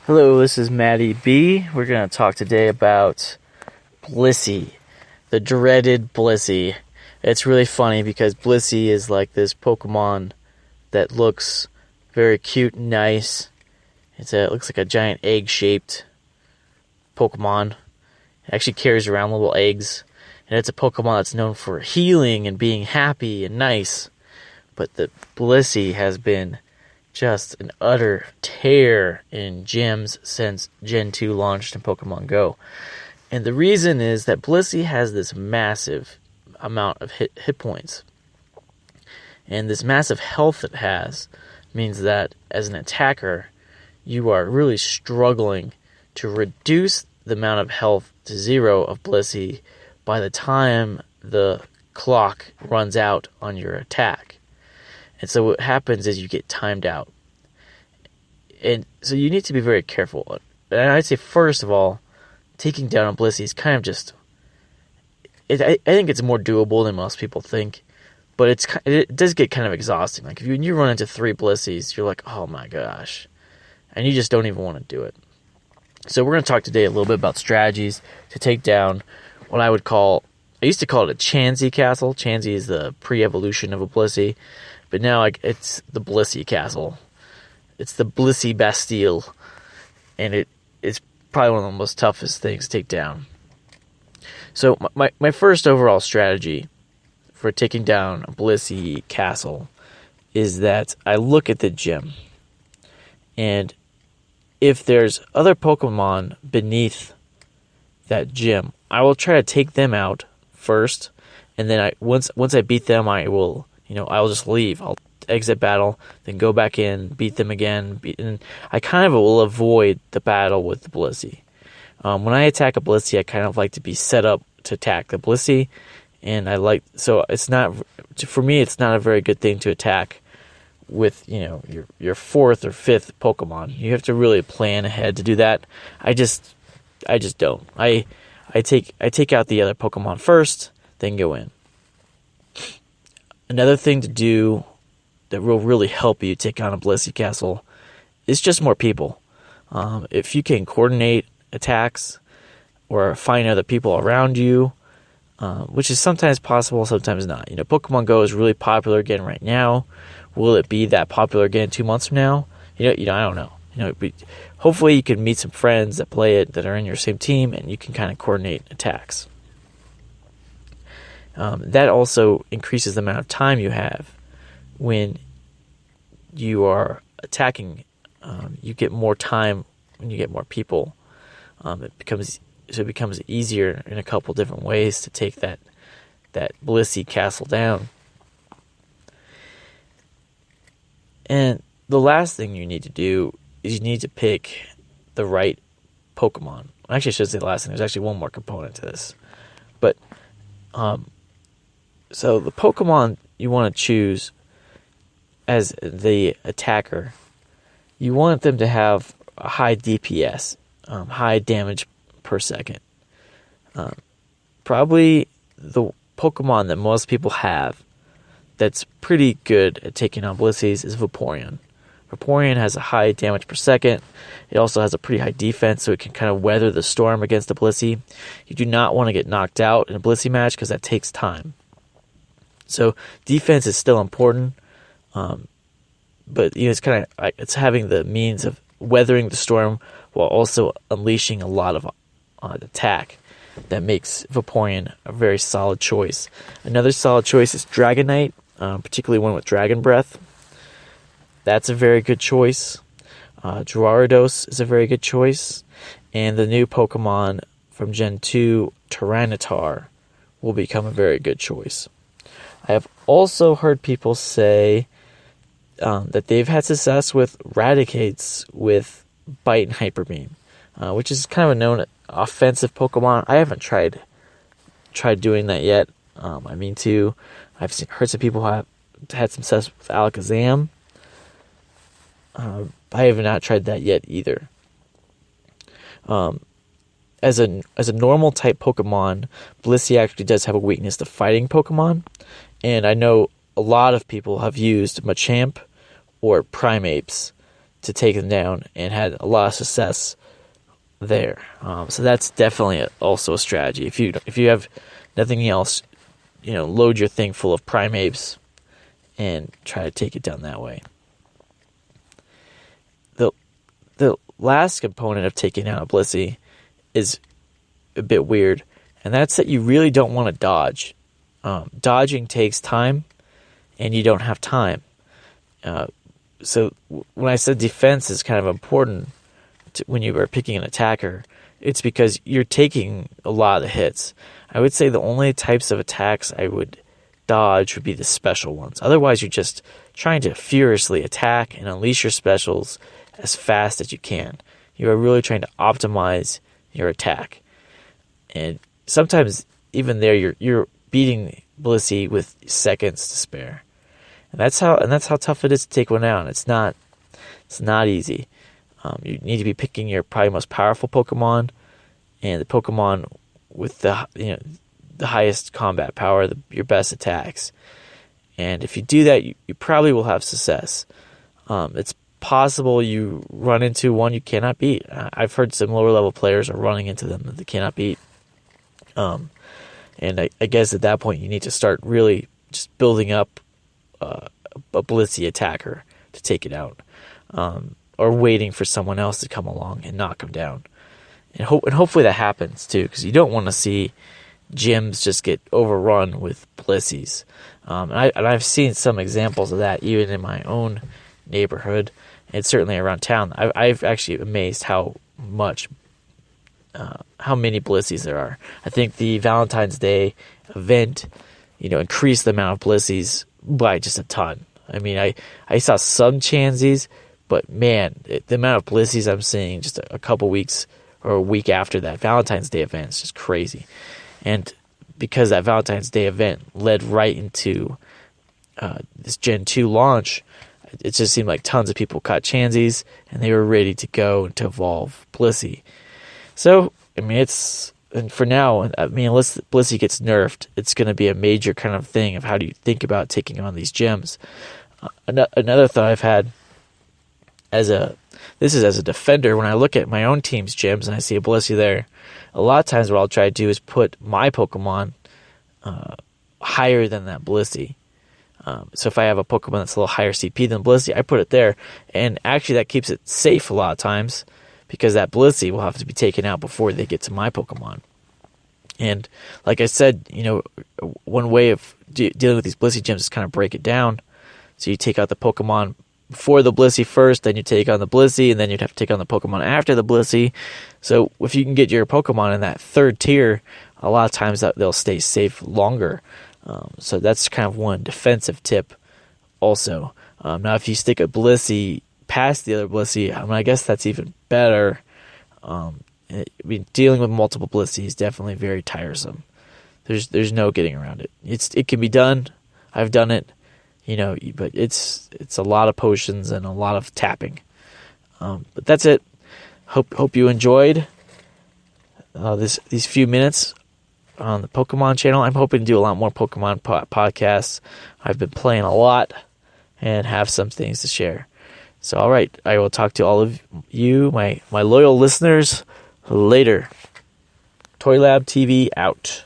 Hello, this is Maddie B. We're going to talk today about BLISSEY, the dreaded BLISSEY. It's really funny because BLISSEY is like this Pokemon that looks very cute and nice. It looks like a giant egg-shaped Pokemon. It actually carries around little eggs. And it's a Pokemon that's known for healing and being happy and nice. But the BLISSEY has been just an utter tear in gyms since Gen 2 launched in Pokemon Go. And the reason is that BLISSEY has this massive amount of hit points. And this massive health it has means that as an attacker, you are really struggling to reduce the amount of health to 0 of BLISSEY by the time the clock runs out on your attack. And so what happens is you get timed out. And so you need to be very careful. And I'd say, first of all, taking down a BLISSEY is kind of just... I think it's more doable than most people think. But it does get kind of exhausting. Like, when you run into 3 BLISSEYs, you're like, oh my gosh. And you just don't even want to do it. So we're going to talk today a little bit about strategies to take down what I would call... I used to call it a Chansey Castle. Chansey is the pre-evolution of a BLISSEY. But now it's the BLISSEY Castle. It's the BLISSEY Bastille. And it's probably one of the most toughest things to take down. So my first overall strategy for taking down a BLISSEY Castle is that I look at the gym. And if there's other Pokemon beneath that gym, I will try to take them out first. And then once I beat them, I'll just leave. I'll exit battle, then go back in, beat them again. And I kind of will avoid the battle with the BLISSEY. When I attack a BLISSEY, I kind of like to be set up to attack the BLISSEY. And it's not, for me, it's not a very good thing to attack with, your 4th or 5th Pokemon. You have to really plan ahead to do that. I just don't. I take out the other Pokemon first, then go in. Another thing to do that will really help you take on a BLISSEY Castle is just more people. If you can coordinate attacks or find other people around you, which is sometimes possible, sometimes not. Pokemon Go is really popular again right now. Will it be that popular again 2 months from now? I don't know. Hopefully you can meet some friends that play it that are in your same team, and you can kind of coordinate attacks. That also increases the amount of time you have when you are attacking. You get more time when you get more people. It becomes easier in a couple different ways to take that BLISSEY Castle down. And the last thing you need to do is you need to pick the right Pokemon. Actually, I should say the last thing. There's actually one more component to this. But, so the Pokemon you want to choose as the attacker, you want them to have a high DPS, high damage per second. Probably the Pokemon that most people have that's pretty good at taking on BLISSEYs is Vaporeon. Vaporeon has a high damage per second. It also has a pretty high defense, so it can kind of weather the storm against the BLISSEY. You do not want to get knocked out in a BLISSEY match because that takes time. So defense is still important, but it's having the means of weathering the storm while also unleashing a lot of attack that makes Vaporeon a very solid choice. Another solid choice is Dragonite, particularly one with Dragon Breath. That's a very good choice. Gyarados is a very good choice. And the new Pokemon from Gen 2, Tyranitar, will become a very good choice. I have also heard people say that they've had success with Raticates with Bite and Hyper Beam, which is kind of a known offensive Pokemon. I haven't tried doing that yet. I mean to. I've heard some people have had some success with Alakazam. I have not tried that yet either. As a normal type Pokemon, BLISSEY actually does have a weakness to fighting Pokemon, and I know a lot of people have used Machamp or Primeapes to take them down, and had a lot of success there. So that's definitely also a strategy. If you have nothing else, load your thing full of primates and try to take it down that way. The last component of taking down a Blissey is a bit weird, and that's that you really don't want to dodge. Dodging takes time, and you don't have time. So when I said defense is kind of important when you are picking an attacker, it's because you're taking a lot of the hits. I would say the only types of attacks I would dodge would be the special ones. Otherwise, you're just trying to furiously attack and unleash your specials as fast as you can. You are really trying to optimize your attack. And sometimes even there you're beating Blissey with seconds to spare. And that's how tough it is to take one out. It's not easy. You need to be picking your probably most powerful Pokemon and the Pokemon with the highest combat power, your best attacks. And if you do that, you probably will have success. It's possible you run into one you cannot beat. I've heard some lower level players are running into them that they cannot beat. And I guess at that point you need to start really just building up a Blissey attacker to take it out, or waiting for someone else to come along and knock him down. And hopefully that happens too, because you don't want to see gyms just get overrun with Blisseys. And I've seen some examples of that even in my own neighborhood, and certainly around town. I've actually amazed how many Blisseys there are. I think the Valentine's Day event, increased the amount of Blisseys by just a ton. I mean, I saw some Chanseys, but man, the amount of Blisseys I'm seeing just a couple weeks or a week after that Valentine's Day event is just crazy. And because that Valentine's Day event led right into this Gen 2 launch, it just seemed like tons of people caught Chanseys, and they were ready to go to evolve Blissey. So, I mean, and for now, unless Blissey gets nerfed, it's going to be a major kind of thing of how do you think about taking on these gyms. Another thought I've had as a defender, when I look at my own team's gyms and I see a Blissey there, a lot of times what I'll try to do is put my Pokemon higher than that Blissey. So if I have a Pokemon that's a little higher CP than Blissey, I put it there. And actually that keeps it safe a lot of times, because that Blissey will have to be taken out before they get to my Pokemon. And like I said, one way of dealing with these Blissey gyms is kind of break it down. So you take out the Pokemon before the Blissey first, then you take on the Blissey, and then you'd have to take on the Pokemon after the Blissey. So if you can get your Pokemon in that third tier, a lot of times they'll stay safe longer. So that's kind of one defensive tip also. Now, if you stick a Blissey past the other Blissey, I guess that's even better. Dealing with multiple Blissey is definitely very tiresome. There's no getting around it. It can be done. I've done it, but it's a lot of potions and a lot of tapping. But that's it. Hope you enjoyed these few minutes on the Pokemon channel. I'm hoping to do a lot more Pokemon podcasts. I've been playing a lot and have some things to share. So, all right, I will talk to all of you, my loyal listeners, later. Toy Lab TV out.